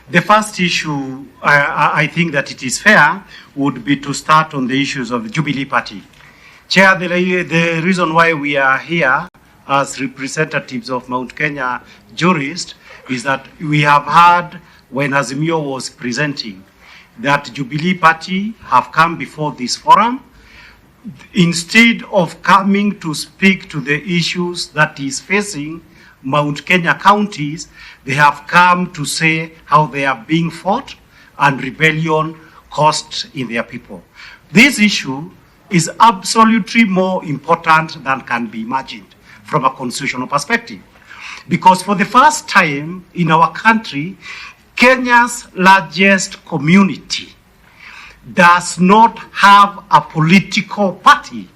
The first issue, I think that it is fair, would be to start on the issues of the Jubilee Party. Chair, the reason why we are here as representatives of Mount Kenya Jurists is that we have heard when Azimio was presenting that Jubilee Party have come before this forum. Instead of coming to speak to the issues that is facing Mount Kenya counties, they have come to say how they are being fought and rebellion caused in their people. This issue is absolutely more important than can be imagined from a constitutional perspective. Because for the first time in our country, Kenya's largest community does not have a political party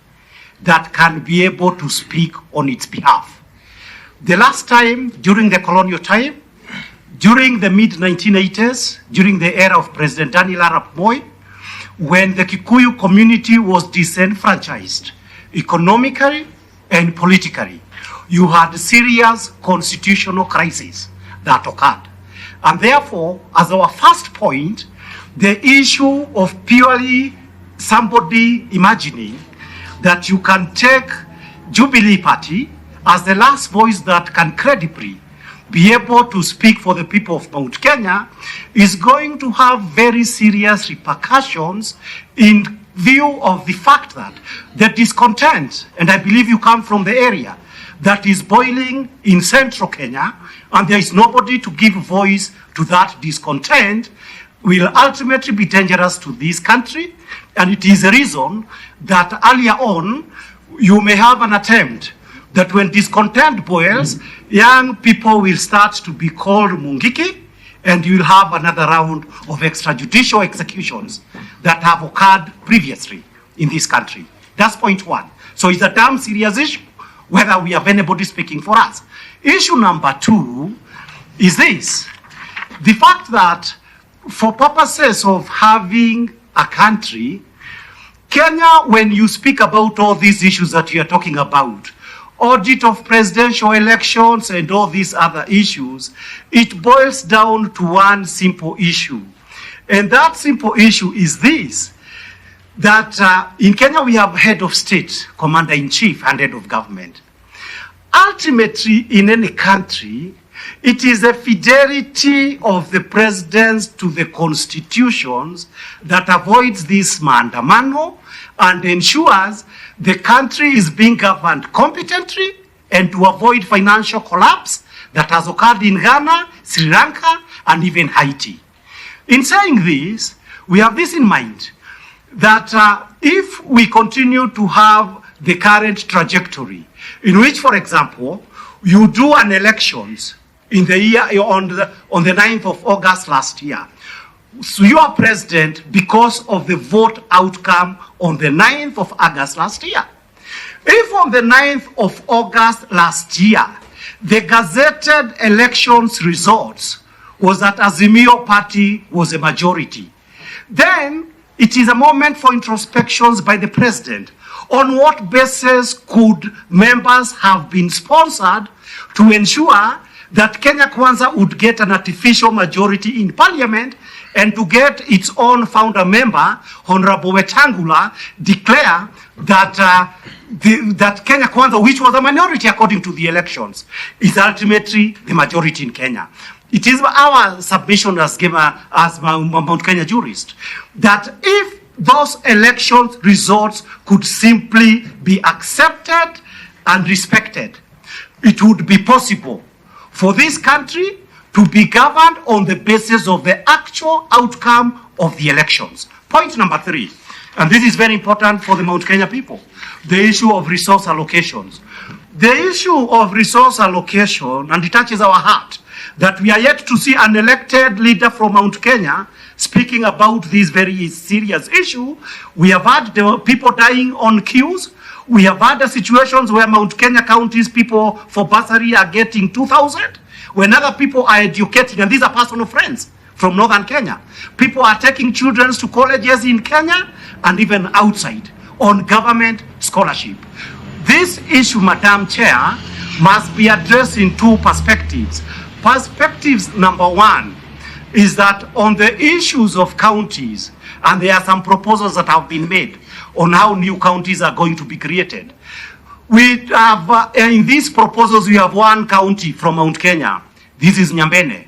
that can be able to speak on its behalf. The last time, during the colonial time, during the mid-1980s, during the era of President Daniel Arap Moi, when the Kikuyu community was disenfranchised economically and politically, you had serious constitutional crises that occurred. And therefore, as our first point, the issue of purely somebody imagining that you can take Jubilee Party as the last voice that can credibly be able to speak for the people of Mount Kenya is going to have very serious repercussions in view of the fact that the discontent, and I believe you come from the area, that is boiling in central Kenya, and there is nobody to give voice to that discontent, will ultimately be dangerous to this country. And it is a reason that earlier on, you may have an attempt that when discontent boils, young people will start to be called Mungiki, and you'll have another round of extrajudicial executions that have occurred previously in this country. That's point one. So it's a damn serious issue, whether we have anybody speaking for us. Issue number two is this: the fact that for purposes of having a country, Kenya, when you speak about all these issues that you are talking about, audit of presidential elections and all these other issues, it boils down to one simple issue. And that simple issue is this, that in Kenya we have head of state, commander-in-chief, and head of government. Ultimately, in any country, it is the fidelity of the presidents to the constitutions that avoids this maandamano and ensures the country is being governed competently and to avoid financial collapse that has occurred in Ghana, Sri Lanka, and even Haiti. In saying this, we have this in mind, that if we continue to have the current trajectory, in which, for example, you do an elections in the year on the 9th of August last year. So you are president because of the vote outcome on the 9th of August last year. If on the 9th of August last year, the gazetted elections results was that Azimio Party was a majority, then it is a moment for introspections by the president. On what basis could members have been sponsored to ensure that Kenya Kwanza would get an artificial majority in parliament, and to get its own founder member, Honorable Wetangula, declare that that Kenya Kwanza, which was a minority according to the elections, is ultimately the majority in Kenya. It is our submission as Mount Kenya Jurists that if those election results could simply be accepted and respected, it would be possible for this country to be governed on the basis of the actual outcome of the elections. Point number three, and this is very important for the Mount Kenya people, the issue of resource allocations. The issue of resource allocation, and it touches our heart, that we are yet to see an elected leader from Mount Kenya speaking about this very serious issue. We have had the people dying on queues. We have had the situations where Mount Kenya counties people for bursary are getting 2,000, when other people are educating, and these are personal friends from northern Kenya. People are taking children to colleges in Kenya and even outside on government scholarship. This issue, Madam Chair, must be addressed in two perspectives. Perspectives number one, is that on the issues of counties, and there are some proposals that have been made on how new counties are going to be created. We have, in these proposals, we have one county from Mount Kenya. This is Nyambene.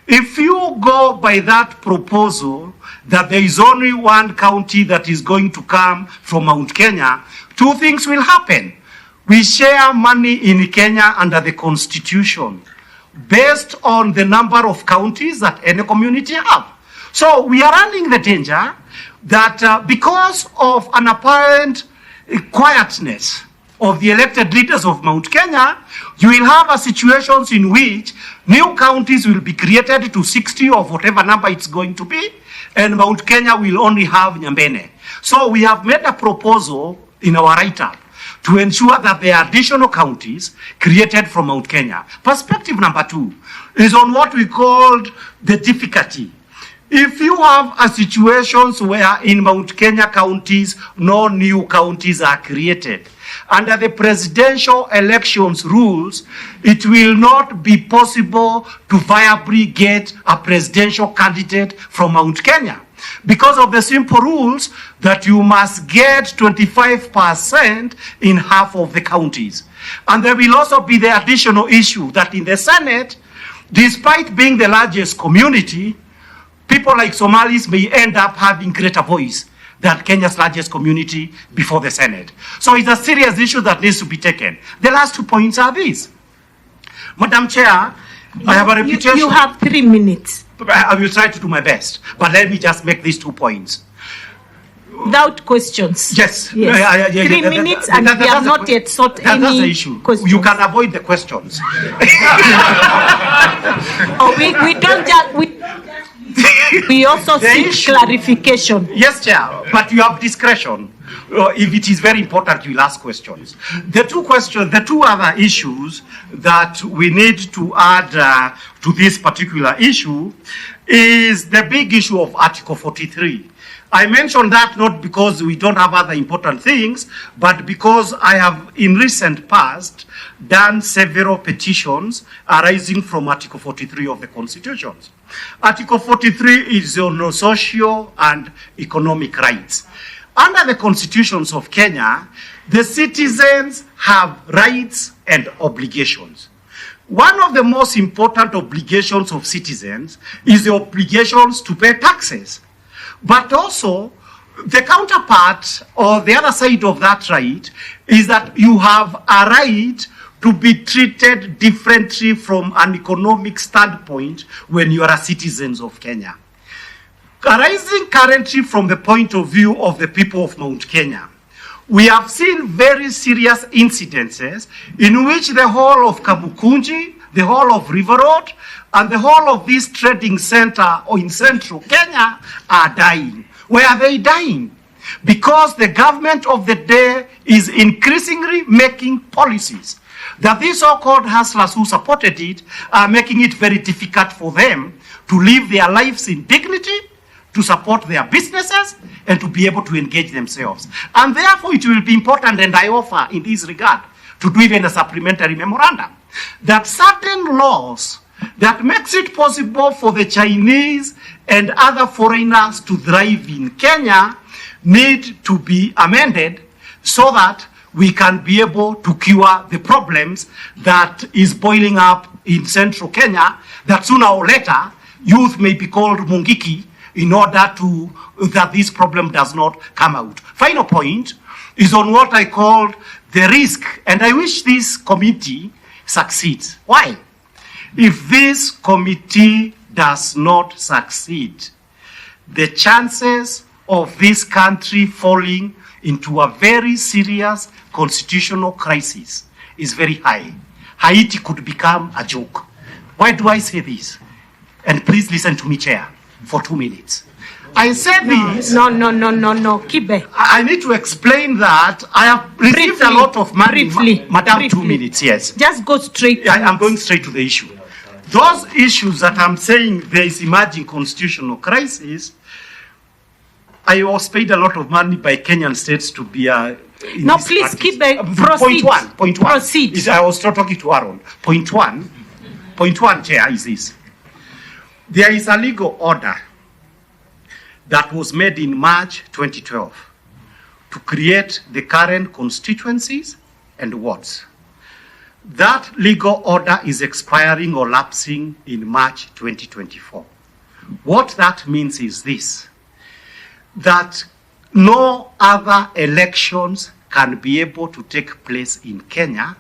If you go by that proposal, that there is only one county that is going to come from Mount Kenya, two things will happen. We share money in Kenya under the Constitution based on the number of counties that any community have. So we are running the danger that because of an apparent quietness of the elected leaders of Mount Kenya, you will have a situations in which new counties will be created to 60 or whatever number it's going to be, and Mount Kenya will only have Nyambene. So we have made a proposal in our write-up to ensure that there are additional counties created from Mount Kenya. Perspective number 2 is on what we called the difficulty. If you have a situations where in Mount Kenya counties, no new counties are created, under the presidential elections rules, it will not be possible to viably get a presidential candidate from Mount Kenya, because of the simple rules that you must get 25% in half of the counties. And there will also be the additional issue that in the Senate, despite being the largest community, people like Somalis may end up having greater voice than Kenya's largest community before the Senate. So it's a serious issue that needs to be taken. The last 2 points are these. Madam Chair, I have a reputation. You have 3 minutes. I will try to do my best, but let me just make these 2 points. Without questions. Yes. 3 minutes, and we have not yet sought any that's the issue. Questions. You can avoid the questions. We don't just... We also seek clarification. Yes, Chair, but you have discretion. If it is very important, you will ask questions. The two other issues that we need to add to this particular issue is the big issue of Article 43. I mentioned that not because we don't have other important things, but because I have in recent past done several petitions arising from Article 43 of the Constitution. Article 43 is on social and economic rights. Under the constitutions of Kenya, the citizens have rights and obligations. One of the most important obligations of citizens is the obligations to pay taxes. But also, the counterpart or the other side of that right is that you have a right to be treated differently from an economic standpoint when you are a citizen of Kenya. Arising currently from the point of view of the people of Mount Kenya, we have seen very serious incidences in which the whole of Kamukunji, the whole of River Road, and the whole of this trading center in central Kenya are dying. Why are they dying? Because the government of the day is increasingly making policies that these so-called hustlers who supported it are making it very difficult for them to live their lives in dignity, to support their businesses, and to be able to engage themselves. And therefore it will be important, and I offer in this regard, to do even a supplementary memorandum, that certain laws that makes it possible for the Chinese and other foreigners to thrive in Kenya need to be amended so that we can be able to cure the problems that is boiling up in central Kenya, that sooner or later youth may be called Mungiki in order to that this problem does not come out. Final point is on what I called the risk, and I wish this committee succeeds. Why? If this committee does not succeed, the chances of this country falling into a very serious constitutional crisis is very high. Haiti could become a joke. Why do I say this? And please listen to me, Chair, for 2 minutes. I said this. No, Kibe. I need to explain that I have received a lot of money. Madam, 2 minutes, yes. Just go straight. I'm going straight to the issue. Those issues that I'm saying there is emerging constitutional crisis, I was paid a lot of money by Kenyan states to be no, please keep proceed. Point one. Proceed. I was talking to Aaron. Point one, Chair, is this. There is a legal order that was made in March 2012 to create the current constituencies and wards. That legal order is expiring or lapsing in March 2024. What that means is this, that no other elections can be able to take place in Kenya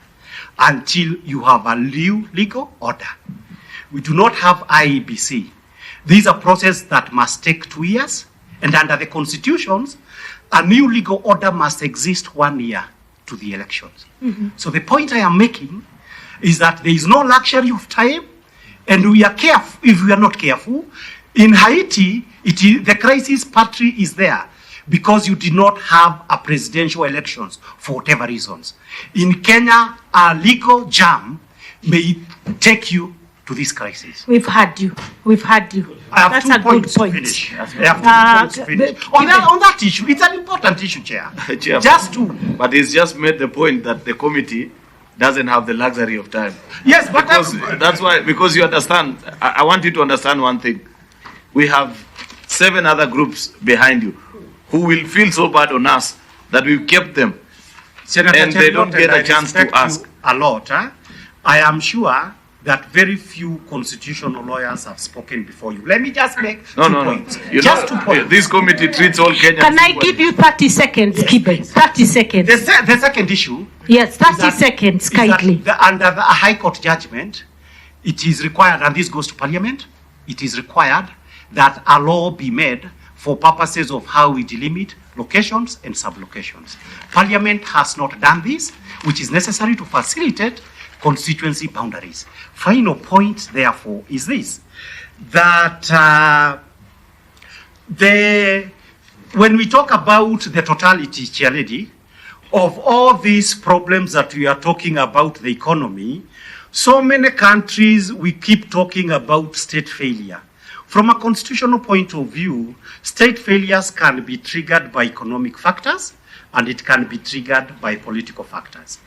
until you have a new legal order. We do not have IEBC. This is a process that must take 2 years, and under the constitutions, a new legal order must exist 1 year to the elections. So the point I am making is that there is no luxury of time, and we are careful. If we are not careful, in Haiti, the crisis patry is there because you did not have a presidential elections for whatever reasons. In Kenya, a legal jam may take you to this crisis. We've had you. That's a good point. On that issue, it's an important issue, Chair. Chair, but he's just made the point that the committee doesn't have the luxury of time. Yes, but that's why, because you understand, I want you to understand one thing. We have 7 other groups behind you who will feel so bad on us that we've kept them, Senator and they don't get a chance to ask. A lot. I am sure that very few constitutional lawyers have spoken before you. Let me just make two points. Just 2 points. This committee treats all Kenyans. Can I give you 30 seconds, Kibe? 30 seconds. The second issue. Yes, 30 seconds, kindly. Under the High Court judgment, it is required, and this goes to Parliament, it is required that a law be made for purposes of how we delimit locations and sublocations. Parliament has not done this, which is necessary to facilitate constituency boundaries. Final point, therefore, is this, that when we talk about the totality, Chair Lady, of all these problems that we are talking about the economy, so many countries, we keep talking about state failure. From a constitutional point of view, state failures can be triggered by economic factors, and it can be triggered by political factors.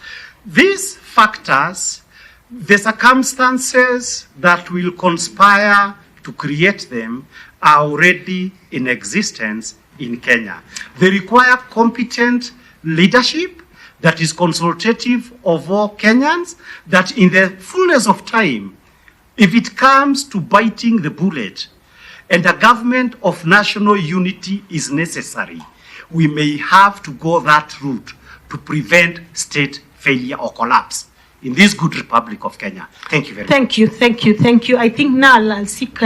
These factors, the circumstances that will conspire to create them are already in existence in Kenya. They require competent leadership that is consultative of all Kenyans, that in the fullness of time, if it comes to biting the bullet and a government of national unity is necessary, we may have to go that route to prevent state failure or collapse in this good Republic of Kenya. Thank you very much. Thank you. I think now I'll seek